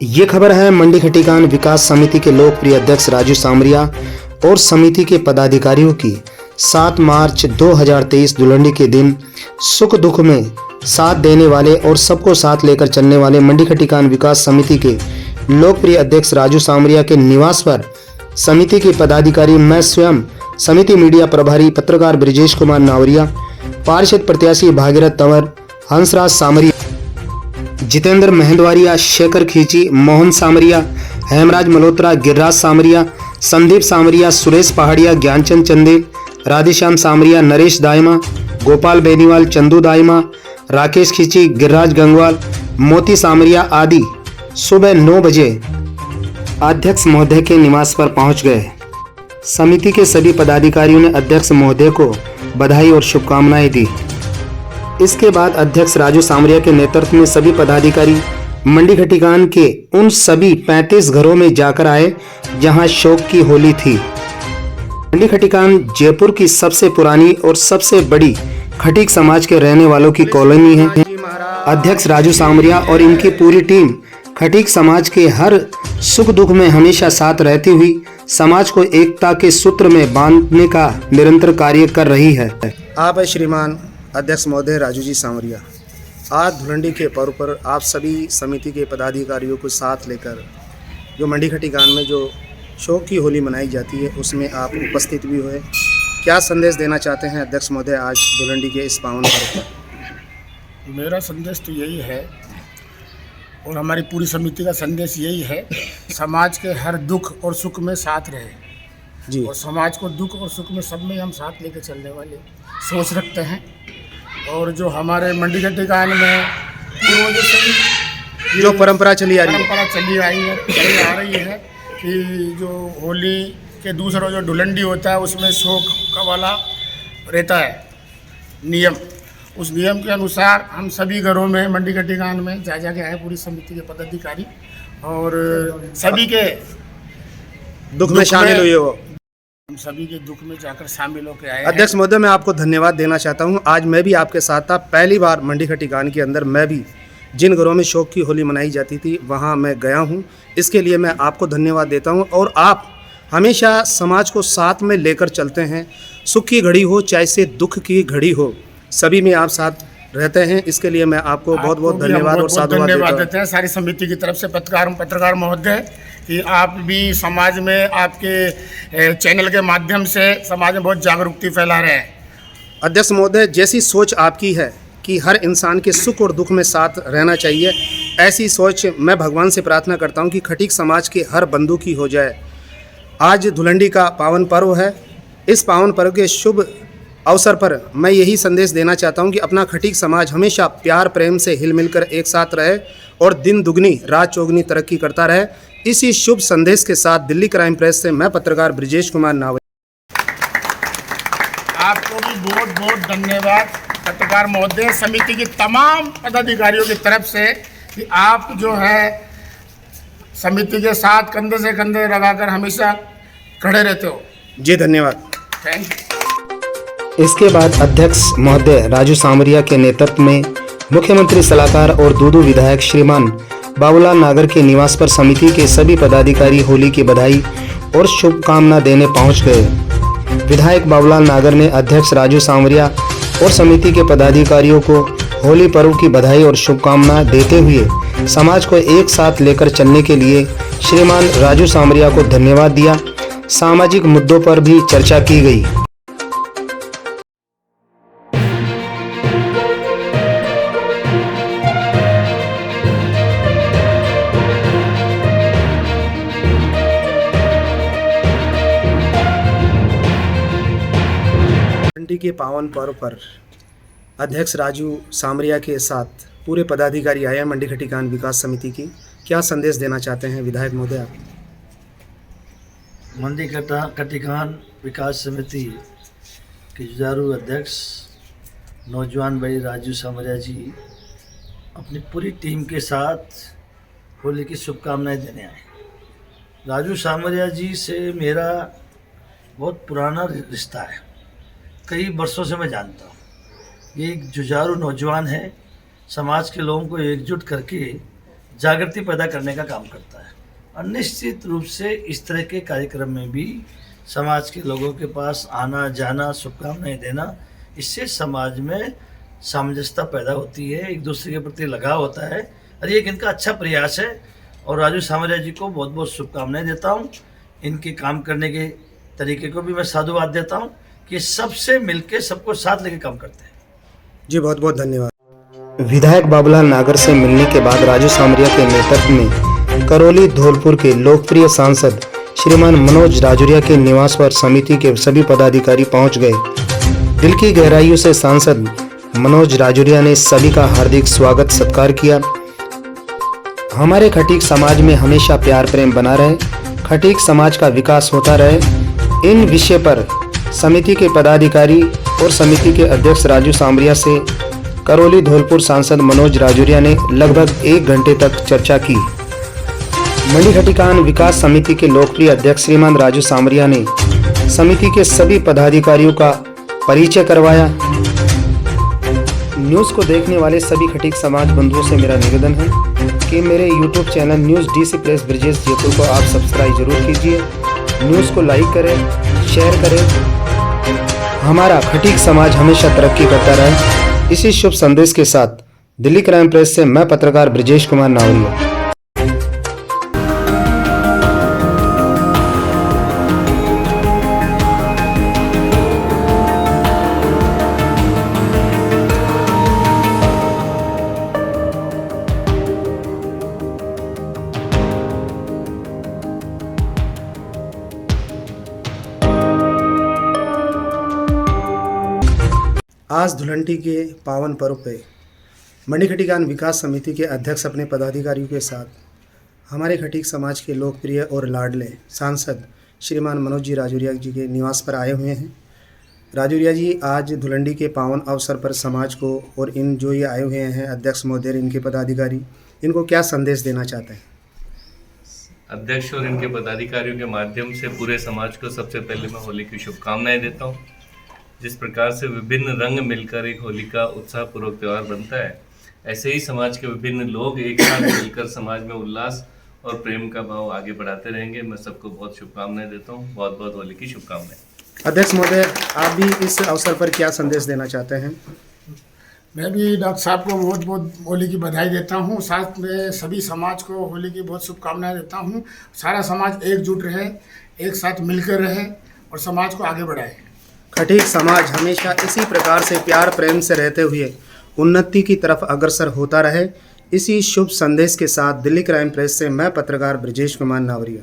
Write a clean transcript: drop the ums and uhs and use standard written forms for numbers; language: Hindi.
ये खबर है मंडी खटीकान विकास समिति के लोकप्रिय अध्यक्ष राजू सामरिया और समिति के पदाधिकारियों की 7 मार्च 2023 धुलंडी के दिन सुख दुख में साथ देने वाले और सबको साथ लेकर चलने वाले मंडी खटीकान विकास समिति के लोकप्रिय अध्यक्ष राजू सामरिया के निवास पर समिति के पदाधिकारी, मैं स्वयं समिति मीडिया प्रभारी पत्रकार ब्रिजेश कुमार नावरिया, पार्षद प्रत्याशी भागीरथ तंवर, हंसराज सामरिया, जितेंद्र मेहंदवारिया, शेखर खींची, मोहन सामरिया, हेमराज मल्होत्रा, गिरिराज सामरिया, संदीप सामरिया, सुरेश पहाड़िया, ज्ञानचंद चंदेल, राधेश्याम सामरिया, नरेश दाइमा, गोपाल बेनीवाल, चंदू दाइमा, राकेश खींची, गिरिराज गंगवाल, मोती सामरिया आदि सुबह 9 बजे अध्यक्ष महोदय के निवास पर पहुंच गए। समिति के सभी पदाधिकारियों ने अध्यक्ष महोदय को बधाई और शुभकामनाएं दी। इसके बाद अध्यक्ष राजू सामरिया के नेतृत्व में सभी पदाधिकारी मंडी खटीकान के उन सभी 35 घरों में जाकर आए जहां शोक की होली थी। मंडी खटीकान जयपुर की सबसे पुरानी और सबसे बड़ी खटीक समाज के रहने वालों की कॉलोनी है। अध्यक्ष राजू सामरिया और इनकी पूरी टीम खटीक समाज के हर सुख दुख में हमेशा साथ रहती हुई समाज को एकता के सूत्र में बांधने का निरंतर कार्य कर रही है। आप है श्रीमान अध्यक्ष महोदय राजू जी सामरिया। आज धुलंडी के पर्व पर आप सभी समिति के पदाधिकारियों को साथ लेकर जो मंडी खटीकान में जो शोक की होली मनाई जाती है उसमें आप उपस्थित भी हुए। क्या संदेश देना चाहते हैं अध्यक्ष महोदय आज धुलंडी के इस पावन पर्व पर? मेरा संदेश तो यही है और हमारी पूरी समिति का संदेश यही है, समाज के हर दुख और सुख में साथ रहे जी। और समाज को दुख और सुख में सब में हम साथ लेकर चलने वाले सोच रखते हैं। और जो हमारे मंडी खटीकान में पूर्वजों से जो परंपरा चली आ रही है कि जो होली के दूसरा जो धुलंडी होता है उसमें शोक का वाला रहता है नियम। उस नियम के अनुसार हम सभी घरों में मंडी खटीकान में जा के आए पूरी समिति के पदाधिकारी और सभी के दुख में शामिल हुए हो। हम सभी के दुख में जाकर शामिल होकर आए। अध्यक्ष महोदय, मैं आपको धन्यवाद देना चाहता हूं। आज मैं भी आपके साथ था। पहली बार मंडी खटीकान के अंदर मैं भी जिन घरों में शोक की होली मनाई जाती थी वहां मैं गया हूं। इसके लिए मैं आपको धन्यवाद देता हूं। और आप हमेशा समाज को साथ में लेकर चलते हैं। सुख की घड़ी हो चाहे से दुख की घड़ी हो, सभी में आप साथ रहते हैं। इसके लिए मैं आपको बहुत बहुत धन्यवाद और साधुवाद देते हैं सारी समिति की तरफ से। पत्रकार महोदय कि आप भी समाज में आपके चैनल के माध्यम से समाज में बहुत जागरूकता फैला रहे हैं। अध्यक्ष महोदय, जैसी सोच आपकी है कि हर इंसान के सुख और दुख में साथ रहना चाहिए, ऐसी सोच मैं भगवान से प्रार्थना करता हूं कि खटीक समाज के हर बंधु की हो जाए। आज धुलंडी का पावन पर्व है। इस पावन पर्व के शुभ अवसर पर मैं यही संदेश देना चाहता हूं कि अपना खटीक समाज हमेशा प्यार प्रेम से हिल मिलकर एक साथ रहे और दिन दुगनी रात चौगनी तरक्की करता रहे। इसी शुभ संदेश के साथ दिल्ली क्राइम प्रेस से मैं पत्रकार ब्रिजेश कुमार नावरिया। आपको भी बहुत बहुत धन्यवाद पत्रकार महोदय, समिति की तमाम पदाधिकारियों की तरफ से कि आप जो है समिति के साथ कंधे से कंधे लगाकर हमेशा खड़े रहते हो। जी धन्यवाद, थैंक यू। इसके बाद अध्यक्ष महोदय राजू सामरिया के नेतृत्व में मुख्यमंत्री सलाहकार और दूदू विधायक श्रीमान बाबूलाल नागर के निवास पर समिति के सभी पदाधिकारी होली की बधाई और शुभकामना देने पहुंच गए। विधायक बाबूलाल नागर ने अध्यक्ष राजू सामरिया और समिति के पदाधिकारियों को होली पर्व की बधाई और शुभकामना देते हुए समाज को एक साथ लेकर चलने के लिए श्रीमान राजू सामरिया को धन्यवाद दिया। सामाजिक मुद्दों पर भी चर्चा की गई। धुलंडी के पावन पर्व पर अध्यक्ष राजू सामरिया के साथ पूरे पदाधिकारी आए हैं मंडी खटीकान विकास समिति की। क्या संदेश देना चाहते हैं विधायक महोदय आप? मंडी खटीकान विकास समिति के जुझारू अध्यक्ष नौजवान भाई राजू सामरिया जी अपनी पूरी टीम के साथ होली की शुभकामनाएं देने आए। राजू सामरिया जी से मेरा बहुत पुराना रिश्ता है, कई वर्षों से मैं जानता हूँ। ये एक जुझारू नौजवान है, समाज के लोगों को एकजुट करके जागृति पैदा करने का काम करता है। और निश्चित रूप से इस तरह के कार्यक्रम में भी समाज के लोगों के पास आना जाना, शुभकामनाएं देना, इससे समाज में सामंजस्यता पैदा होती है, एक दूसरे के प्रति लगाव होता है, और ये एक इनका अच्छा प्रयास है। और राजू सामरिया जी को बहुत बहुत शुभकामनाएं देता हूँ। इनके काम करने के तरीके को भी मैं साधुवाद देता हूँ कि सबसे मिलके सबको साथ लेके काम करते हैं। जी बहुत बहुत धन्यवाद। विधायक बाबूलाल नागर से मिलने के बाद राजू सामरिया के नेतृत्व में करौली धौलपुर के लोकप्रिय सांसद श्रीमान मनोज राजौरिया के निवास पर समिति के सभी पदाधिकारी पहुंच गए। दिल की गहराइयों से सांसद मनोज राजौरिया ने सभी का हार्दिक स्वागत सत्कार किया। हमारे खटीक समाज में हमेशा प्यार प्रेम बना रहे, खटीक समाज का विकास होता रहे, इन विषय पर समिति के पदाधिकारी और समिति के अध्यक्ष राजू सामरिया से करौली धौलपुर सांसद मनोज राजौरिया ने लगभग 1 घंटे तक चर्चा की। मंडी खटीकान विकास समिति के लोकप्रिय अध्यक्ष श्रीमान राजू सामरिया ने समिति के सभी पदाधिकारियों का परिचय करवाया। न्यूज़ को देखने वाले सभी खटीक समाज बंधुओं से मेरा निवेदन है कि मेरे YouTube channel news DC press Brijesh Jaipur को आप सब्सक्राइब जरूर कीजिए, न्यूज़ को लाइक करें, शेयर करें। हमारा खटीक समाज हमेशा तरक्की करता रहे। इसी शुभ संदेश के साथ दिल्ली क्राइम प्रेस से मैं पत्रकार ब्रिजेश कुमार नावरिया। आज धुलंडी के पावन पर्व पे मंडी खटीकान विकास समिति के अध्यक्ष अपने पदाधिकारियों के साथ हमारे खटीक समाज के लोकप्रिय और लाडले सांसद श्रीमान मनोज जी राजौरिया जी के निवास पर आए हुए हैं। राजौरिया जी, आज धुलंडी के पावन अवसर पर समाज को और इन जो ये आए हुए हैं अध्यक्ष महोदय, इनके पदाधिकारी, इनको क्या संदेश देना चाहते हैं? अध्यक्ष और इनके पदाधिकारियों के माध्यम से पूरे समाज को सबसे पहले मैं होली की शुभकामनाएं देता हूं। जिस प्रकार से विभिन्न रंग मिलकर एक होली का उत्साहपूर्वक त्यौहार बनता है, ऐसे ही समाज के विभिन्न लोग एक साथ मिलकर समाज में उल्लास और प्रेम का भाव आगे बढ़ाते रहेंगे। मैं सबको बहुत शुभकामनाएं देता हूं। बहुत बहुत होली की शुभकामनाएं। अध्यक्ष महोदय, आप भी इस अवसर पर क्या संदेश देना चाहते हैं? मैं भी डॉक्टर साहब को बहुत बहुत होली की बधाई देता हूँ। साथ में सभी समाज को होली की बहुत शुभकामनाएं देता हूँ। सारा समाज एकजुट रहे, एक साथ मिलकर रहे और समाज को आगे बढ़ाए। खटीक समाज हमेशा इसी प्रकार से प्यार प्रेम से रहते हुए उन्नति की तरफ अग्रसर होता रहे। इसी शुभ संदेश के साथ दिल्ली क्राइम प्रेस से मैं पत्रकार ब्रिजेश कुमार नावरिया।